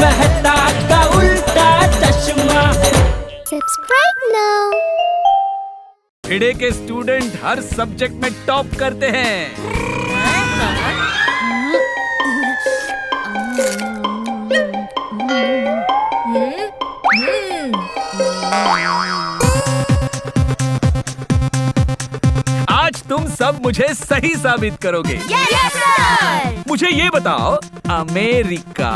मेहता का उल्टा चश्मा। Subscribe now. भिड़े के स्टूडेंट हर सब्जेक्ट में टॉप करते हैं। आज तुम सब मुझे सही साबित करोगे। Yes sir. मुझे ये बताओ, अमेरिका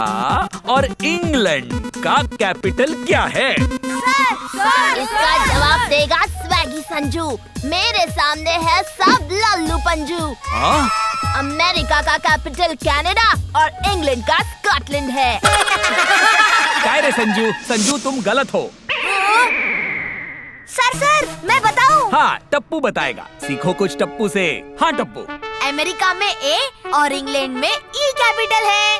और इंग्लैंड का कैपिटल क्या है? सर इसका जवाब देगा स्वैगी संजू। मेरे सामने है सब लल्लू पंजू। हाँ? अमेरिका का कैपिटल कनाडा और इंग्लैंड का स्कॉटलैंड है। क्या रे संजू? संजू तुम गलत हो। सर मैं बताऊं? हाँ, टप्पू बताएगा। सीखो कुछ टप्पू से। हाँ टप्पू। अमेरिका में ए और इंग्लैंड में ई कैपिटल है।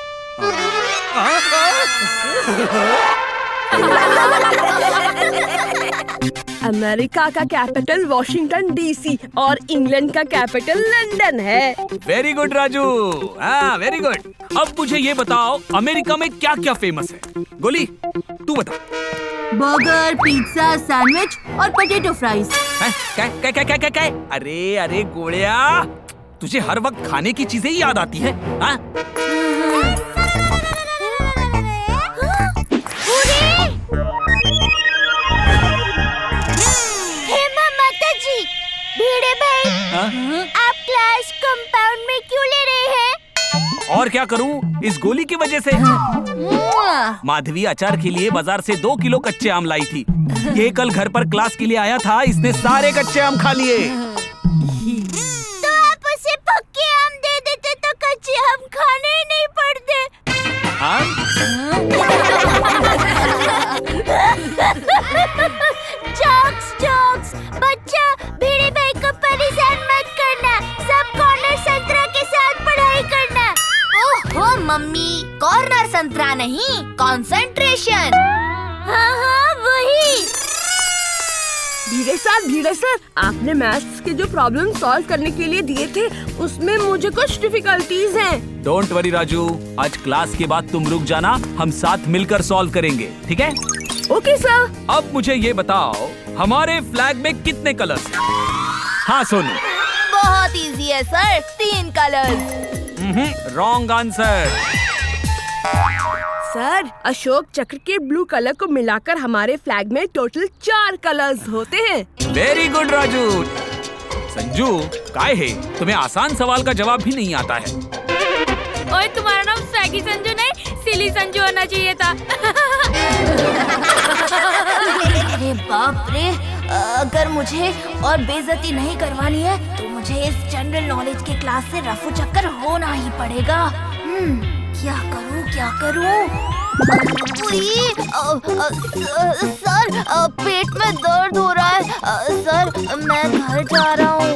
अमेरिका का कैपिटल वॉशिंगटन डीसी और इंग्लैंड का कैपिटल लंदन है। Very good Raju. हाँ वेरी गुड। अब मुझे ये बताओ, अमेरिका में क्या क्या फेमस है? गोली तू बता। बर्गर, पिज्जा, सैंडविच और पोटैटो फ्राइज। क्या? अरे गोड़िया, तुझे हर वक्त खाने की चीजें ही याद आती है। हाँ? भिड़े भाई, हाँ? आप क्लास कंपाउंड में क्यों ले रहे हैं? और क्या करूं, इस गोली की वजह से। माधवी अचार के लिए बाजार से 2 किलो कच्चे आम लाई थी। ये कल घर पर क्लास के लिए आया था, इसने सारे कच्चे आम खा लिए। तो आप उसे पक्के आम दे देते तो कच्चे आम खाने ही नहीं पड़ते। हाँ? जोक्स बच्चा, भिड़े भाई को परेशान मत करना। सब कॉर्नर संतरा के साथ पढ़ाई करना। ओहो मम्मी, कॉर्नर संतरा नहीं, कंसंट्रेशन। हाँ वही। भीड़े सर, आपने मैथ्स के जो प्रॉब्लम सॉल्व करने के लिए दिए थे, उसमें मुझे कुछ डिफिकल्टीज हैं। डोंट वरी राजू, आज क्लास के बाद तुम रुक जाना, हम साथ मिलकर सॉल्व करेंगे, ठीक है? Okay sir. अब मुझे ये बताओ, हमारे फ्लैग में कितने कलर्स हैं? हाँ सोनू। बहुत इजी है sir, 3 colours. Wrong answer. Sir, Ashok चक्र के ब्लू कलर को मिलाकर हमारे फ्लैग में टोटल 4 कलर्स होते हैं। Very good Raju. संजू, काय है, तुम्हें आसान सवाल का जवाब भी नहीं आता है। ओए, तुम्हारा नाम स्वैगी संजू नहीं, सिली संजू होना चाहिए था। अरे बाप रे, अगर मुझे और बेइज्जती नहीं करवानी है तो मुझे इस जनरल नॉलेज के क्लास से रफू चक्कर होना ही पड़ेगा। क्या करूं? सर, पेट में दर्द हो रहा है। सर, मैं घर जा रहा हूँ।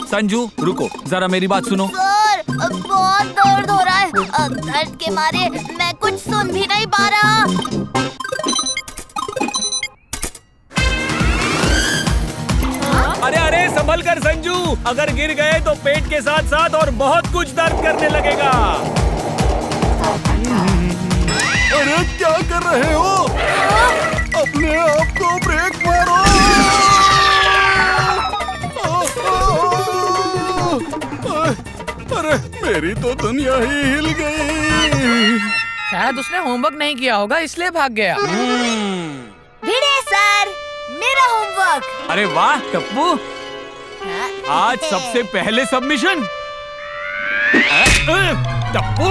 संजू रुको, जरा मेरी बात सुनो। सर, बहुत दर्द हो रहा है। दर्द के मारे मैं कुछ सुन भी नहीं पा रहा। अरे संभल कर संजू, अगर गिर गए तो पेट के साथ साथ और बहुत कुछ दर्द करने लगेगा। अरे क्या कर रहे हो? अपने आप को ब्रेक मारो। अरे मेरी तो दुनिया ही हिल गई। शायद उसने होमवर्क नहीं किया होगा, इसलिए भाग गया। भिड़े सर, मेरा होमवर्क। अरे वाह टप्पू, आज सबसे पहले सबमिशन। टप्पू,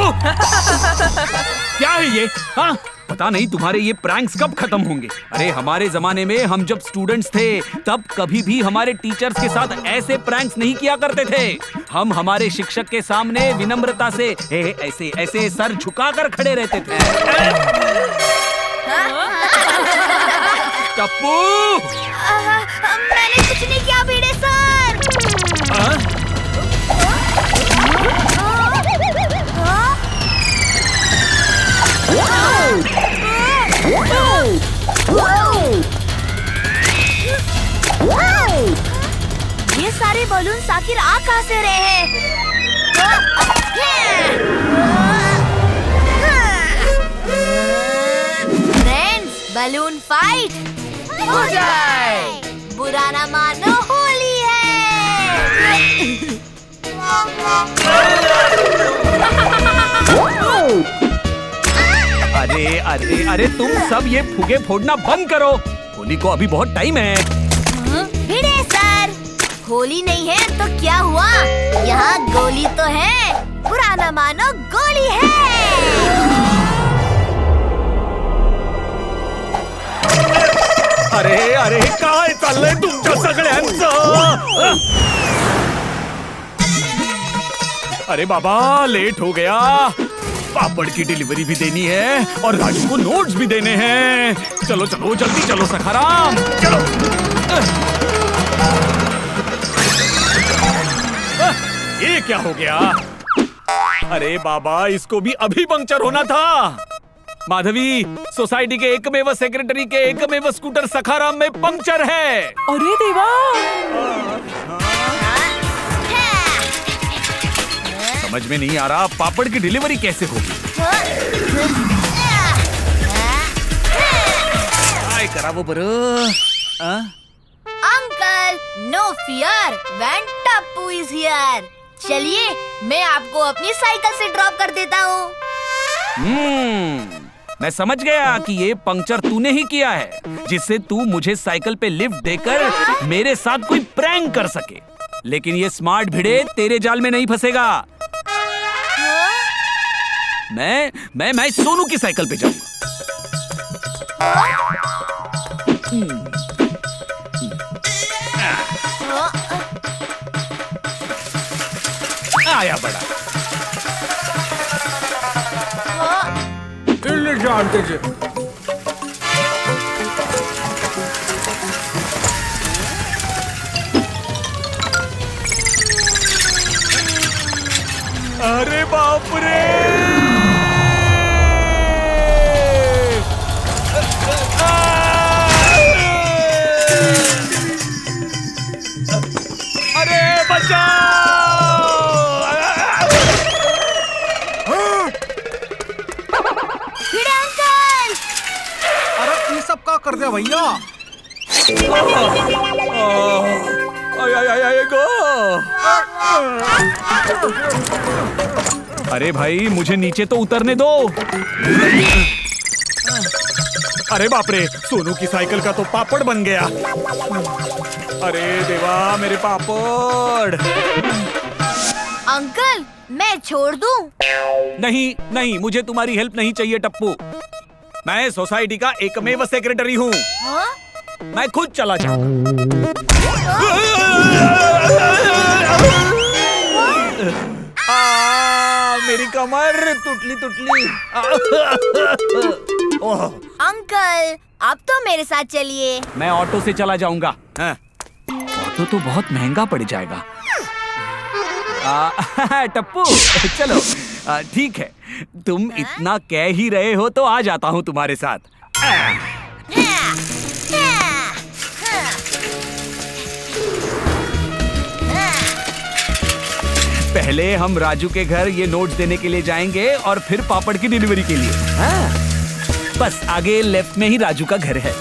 क्या है ये? हाँ, पता नहीं तुम्हारे ये प्रैंक्स कब खत्म होंगे। अरे हमारे जमाने में हम जब स्टूडेंट्स थे तब कभी भी हमारे टीचर्स के साथ ऐसे प्रैंक्स नहीं किया करते थे। हम हमारे शिक्षक के सामने विनम्रता से ऐसे ऐसे सर झुकाकर खड़े रहते थे। टप्पू, मैंने कुछ नहीं किया भिड़े सर। ये सारे बलून आखिर आ कहां से रहे हैं? हो जाए। बुरा ना मानो, होली है। अरे अरे अरे तुम सब ये फुगे फोड़ना बंद करो। होली को अभी बहुत टाइम है। भिड़े सर, होली नहीं है तो क्या हुआ? यहाँ गोली तो है। बुरा ना मानो, गोली है। अरे अरे काय चाललंय तुमच्या सगळ्यांचं? अरे बाबा, लेट हो गया। पापड़ की डिलीवरी भी देनी है और राजू को नोट्स भी देने हैं। चलो चलो जल्दी चलो सखाराम, चलो। ये क्या हो गया? अरे बाबा, इसको भी अभी पंक्चर होना था। माधवी, सोसाइटी के एकमेव सेक्रेटरी के एकमेव स्कूटर सखाराम में पंक्चर है। अरे देवा, समझ में नहीं आ रहा पापड़ की डिलीवरी कैसे होगी। काय करावं बरं? Uncle, no fear, when Tappu is here. चलिए, मैं आपको अपनी साइकिल से ड्रॉप कर देता हूँ। मैं समझ गया कि ये पंक्चर तूने ही किया है, जिससे तू मुझे साइकिल पे लिफ्ट देकर मेरे साथ कोई प्रैंक कर सके। लेकिन ये स्मार्ट भिड़े तेरे जाल में नहीं फंसेगा। मैं सोनू की साइकिल पे जाऊंगा। आया बड़ा। जानते जी। अरे बाप रे! अरे बचाओ! भिड़े अंकल! अरे ये सब का कर दिया भैया? आय गो! अरे भाई, मुझे नीचे तो उतरने दो। अरे बाप रे, सोनू की साइकिल का तो पापड़ बन गया। अरे देवा, मेरे पापड़। अंकल, मैं छोड़ दूं? नहीं नहीं, मुझे तुम्हारी हेल्प नहीं चाहिए टप्पू। मैं सोसाइटी का एकमेव सेक्रेटरी हूँ। हाँ? मैं खुद चला जाऊंगा। मेरी कमर तुटली। ओह, अंकल, अब तो मेरे साथ चलिए। मैं ऑटो से चला जाऊंगा। हाँ। ऑटो तो बहुत महंगा पड़ जाएगा। टप्पू, चलो। ठीक है, तुम इतना कह ही रहे हो तो आ जाता हूँ तुम्हारे साथ। पहले हम राजू के घर ये नोट्स देने के लिए जाएंगे और फिर पापड़ की डिलीवरी के लिए। हाँ। बस आगे लेफ्ट में ही राजू का घर है।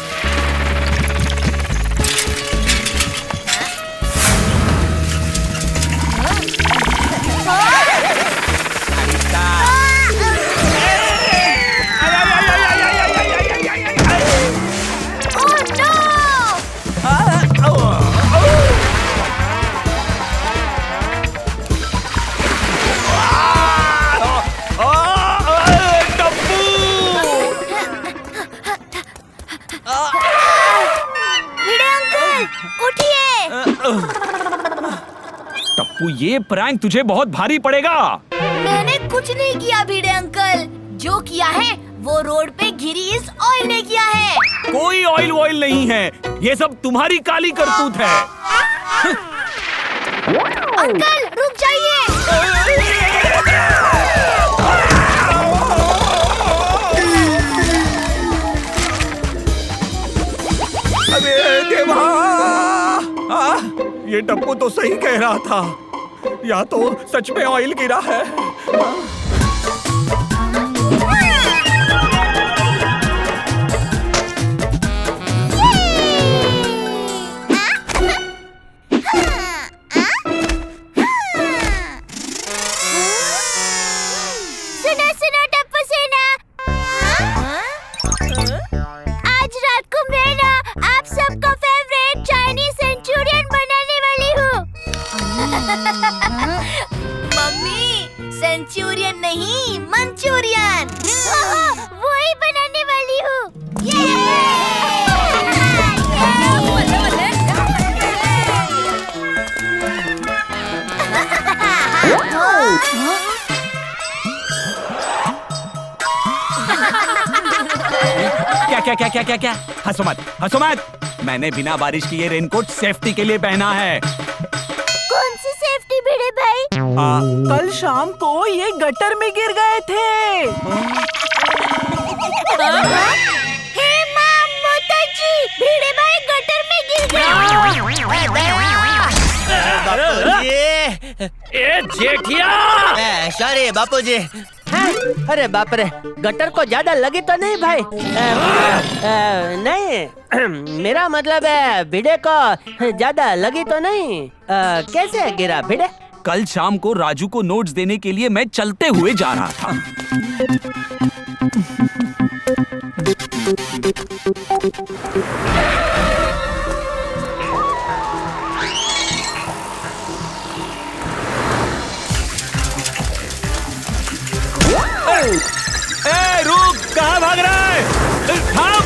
टप्पू, ये प्रैंक तुझे बहुत भारी पड़ेगा। मैंने कुछ नहीं किया भिड़े अंकल। जो किया है वो रोड पे गिरी इस ऑयल ने किया है। कोई ऑयल नहीं है, ये सब तुम्हारी काली करतूत है। अंकल, रुक जाइए। अरे देवा! ये टप्पू तो सही कह रहा था, या तो सच में ऑयल गिरा है। सेंचुरियन नहीं, मंचूरियन। वही बनाने वाली हूँ। क्या हंसो मत। मैंने बिना बारिश की ये रेनकोट सेफ्टी के लिए पहना है। कौन सी सेफ्टी भिड़े भाई? कल शाम को ये गटर में गिर गए थे। हे माँ मोताजी, भिड़े भाई गटर में गिर गए। ए जेठिया, सॉरी बापूजी। अरे बाप रे, गटर को ज्यादा लगी तो नहीं भाई? नहीं, मेरा मतलब है भिड़े को ज्यादा लगी तो नहीं। कैसे गिरा भिड़े? कल शाम को राजू को नोट्स देने के लिए मैं चलते हुए जा रहा था। ए, रुक, कहाँ भाग रहा है? थाम!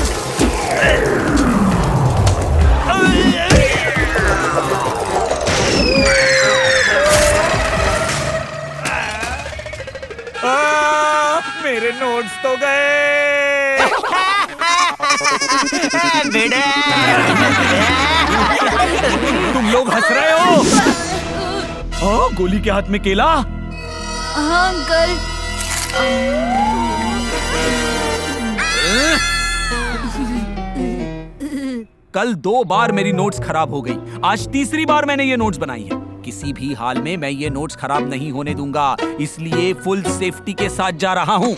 मेरे नोट्स तो गए। तुम लोग हंस रहे हो? गोली के हाथ में केला। हाँ अंकल। कल 2 बार मेरी नोट्स खराब हो गई, आज तीसरी बार मैंने ये नोट्स बनाई है। किसी भी हाल में मैं ये नोट्स खराब नहीं होने दूंगा, इसलिए फुल सेफ्टी के साथ जा रहा हूँ।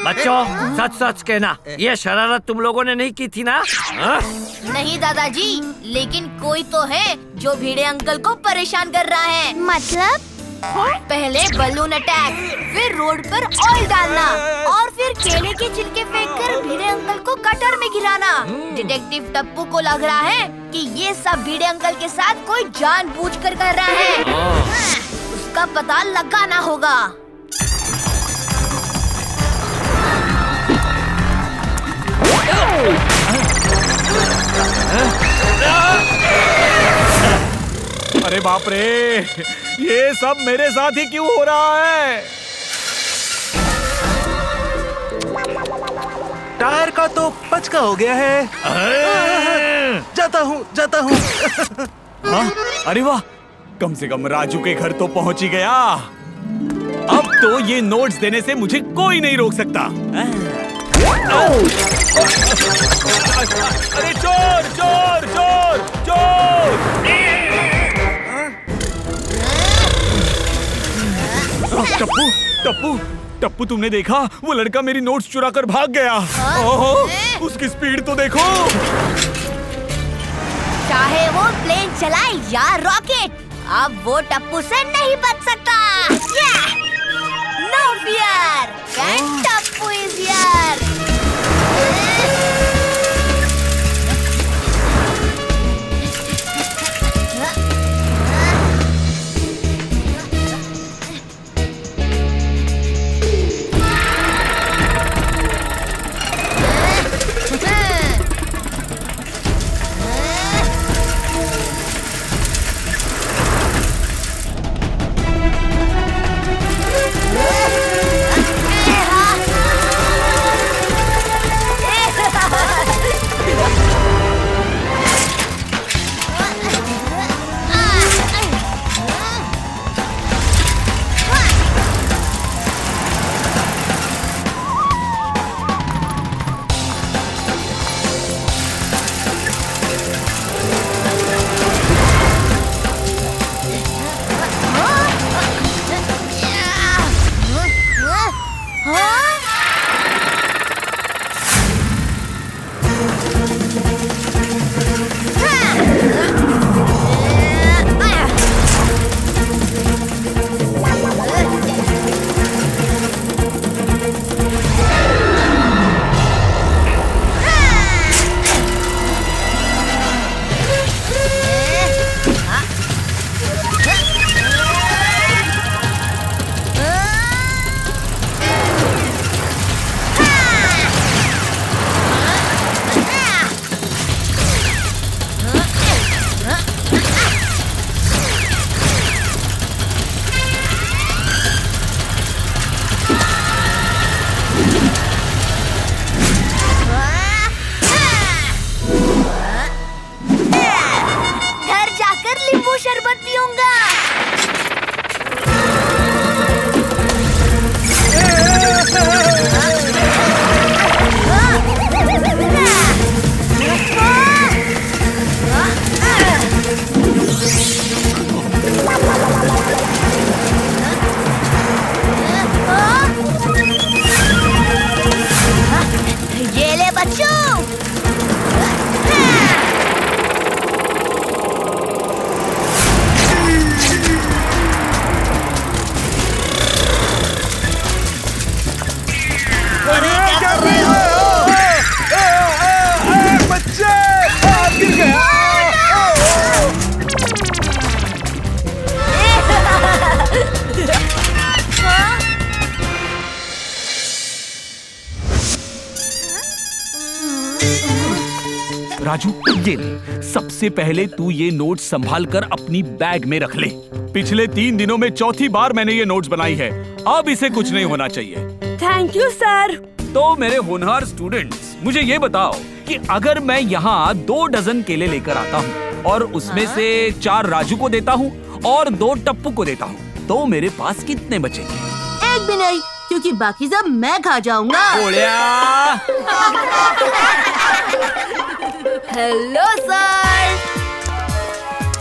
बच्चों, सच सच कहना, ये शरारत तुम लोगों ने नहीं की थी ना? नहीं दादाजी, लेकिन कोई तो है जो भिड़े अंकल को परेशान कर रहा है। मतलब? पहले बलून अटैक, फिर रोड पर ऑयल डालना और फिर केले के छिलके फेंककर भिड़े अंकल को गटर में गिराना। डिटेक्टिव टप्पू को लग रहा है कि ये सब भिड़े अंकल के साथ कोई जानबूझकर कर रहा है। उसका पता लगाना होगा। अरे बाप रे, ये सब मेरे साथ ही क्यों हो रहा है? टायर का तो पचका हो गया है। जाता हूँ। हाँ? अरे वाह, कम से कम राजू के घर तो पहुंच ही गया। अब तो ये नोट्स देने से मुझे कोई नहीं रोक सकता। अरे चोर चोर चोर चोर! टप्पू टप्पू टप्पू, तुमने देखा? वो लड़का मेरी नोट्स चुरा कर भाग गया। ओहो, उसकी स्पीड तो देखो। चाहे वो प्लेन चलाए या रॉकेट, अब वो टप्पू से नहीं बच सकता। No fear, Tappu is here. Raju ये ले, सबसे पहले तू ये नोट्स संभाल कर अपनी बैग में रख ले। पिछले 3 दिनों में चौथी बार मैंने ये नोट्स बनाई है, अब इसे कुछ नहीं होना चाहिए। Thank you sir. तो मेरे होनहार स्टूडेंट्स, मुझे ये बताओ कि अगर मैं यहाँ 2 डजन केले लेकर आता हूँ और उसमें से 4 राजू को देता हूँ और 2 टप्पू को देता हूँ, तो मेरे पास कितने बचेंगे? एक भी नहीं, क्योंकि बाकी सब मैं खा जाऊंगा। Hello sir.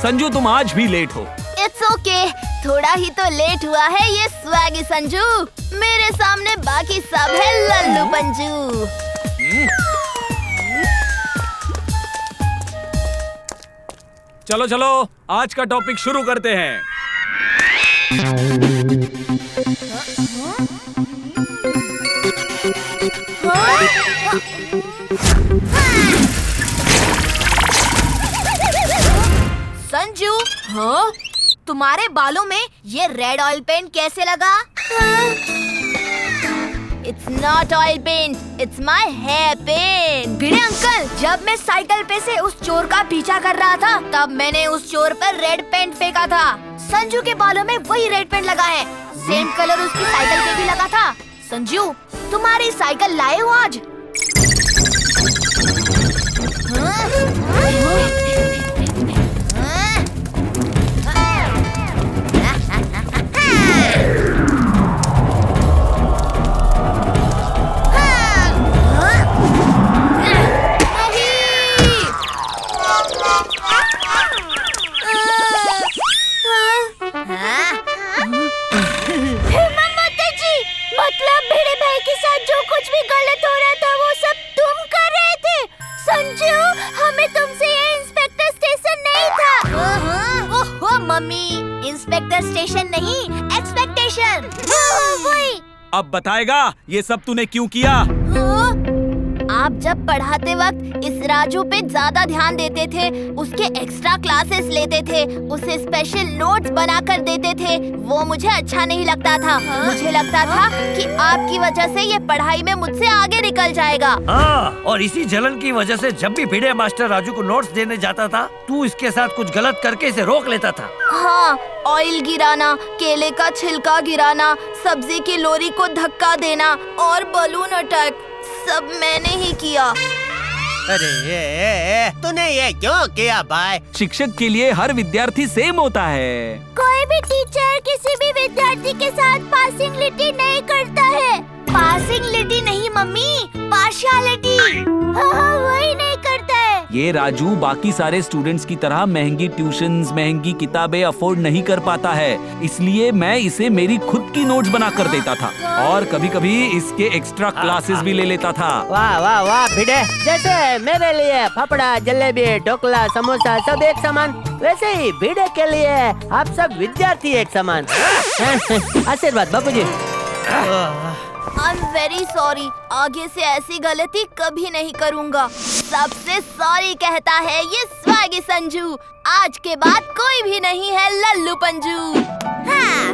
संजू तुम आज भी लेट हो। इट्स ओके, थोड़ा ही तो लेट हुआ है ये स्वैगी संजू। मेरे सामने बाकी सब है लल्लू पंजू। चलो चलो, आज का टॉपिक शुरू करते हैं। संजू, हाँ? तुम्हारे बालों में ये रेड ऑयल पेंट कैसे लगा? It's not oil paint, it's my hair paint। Bhide uncle, जब मैं साइकिल पे से उस चोर का पीछा कर रहा था, तब मैंने उस चोर पर रेड पेंट फेंका था। संजू के बालों में वही रेड पेंट लगा है, सेम कलर उसकी साइकिल पे भी लगा था। संजू, तुम्हारी साइकिल लाए हो आज? मतलब भिड़े भाई के साथ जो कुछ भी गलत हो रहा था वो सब तुम कर रहे थे? संजू, हमें तुमसे ये इंस्पेक्टर स्टेशन नहीं था। ओहो मम्मी, इंस्पेक्टर स्टेशन नहीं, एक्सपेक्टेशन। वही। अब बताएगा ये सब तूने क्यों किया? आप जब पढ़ाते वक्त इस राजू पे ज्यादा ध्यान देते थे, उसके एक्स्ट्रा क्लासेस लेते थे, उसे स्पेशल नोट्स बनाकर देते थे, वो मुझे अच्छा नहीं लगता था। मुझे लगता था कि आपकी वजह से ये पढ़ाई में मुझसे आगे निकल जाएगा। हाँ, और इसी जलन की वजह से जब भी भिड़े मास्टर राजू को नोट्स देने जाता था, तू इसके साथ कुछ गलत करके इसे रोक लेता था। हाँ, ऑयल गिराना, केले का छिलका गिराना, सब्जी की लोरी को धक्का देना और बलून अटैक, सब मैंने ही किया। अरे तूने ये क्यों किया भाई? शिक्षक के लिए हर विद्यार्थी सेम होता है। कोई भी टीचर किसी भी विद्यार्थी के साथ पासिंगलिटी नहीं करता है। पासिंगलिटी नहीं मम्मी, पार्शियलिटी। हाँ, वही नहीं करता है। ये राजू बाकी सारे स्टूडेंट्स की तरह महंगी ट्यूशंस, महंगी किताबें अफोर्ड नहीं कर पाता है, इसलिए मैं इसे मेरी खुद की नोट्स बना कर देता था और कभी-कभी इसके एक्स्ट्रा क्लासेस भी ले लेता था। वाह वाह वाह भिड़े, जैसे मेरे लिए फाफड़ा, जलेबी, ढोकला, समोसा सब एक समान, वैसे ही भिड़े के लिए आप सब विद्यार्थी एक समान। आशीर्वाद बापूजी। आई एम वेरी सॉरी, आगे से ऐसी गलती कभी नहीं करूँगा। सबसे सॉरी कहता है ये स्वैगी संजू। आज के बाद कोई भी नहीं है लल्लू पंजू। हाँ।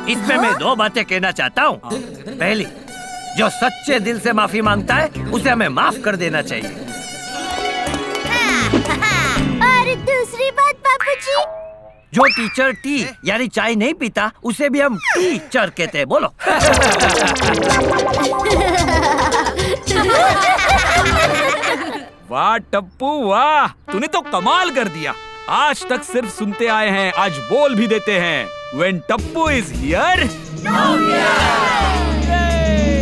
इसमें मैं 2 बातें कहना चाहता हूँ। पहली, जो सच्चे दिल से माफी मांगता है उसे हमें माफ कर देना चाहिए। और दूसरी बात बापूजी, जो टीचर टी यानी चाय नहीं पीता उसे भी हम टीचर कहते हैं। बोलो। वाह टप्पू वाह, तूने तो कमाल कर दिया। आज तक सिर्फ सुनते आए हैं, आज बोल भी देते हैं। When Tappu is here,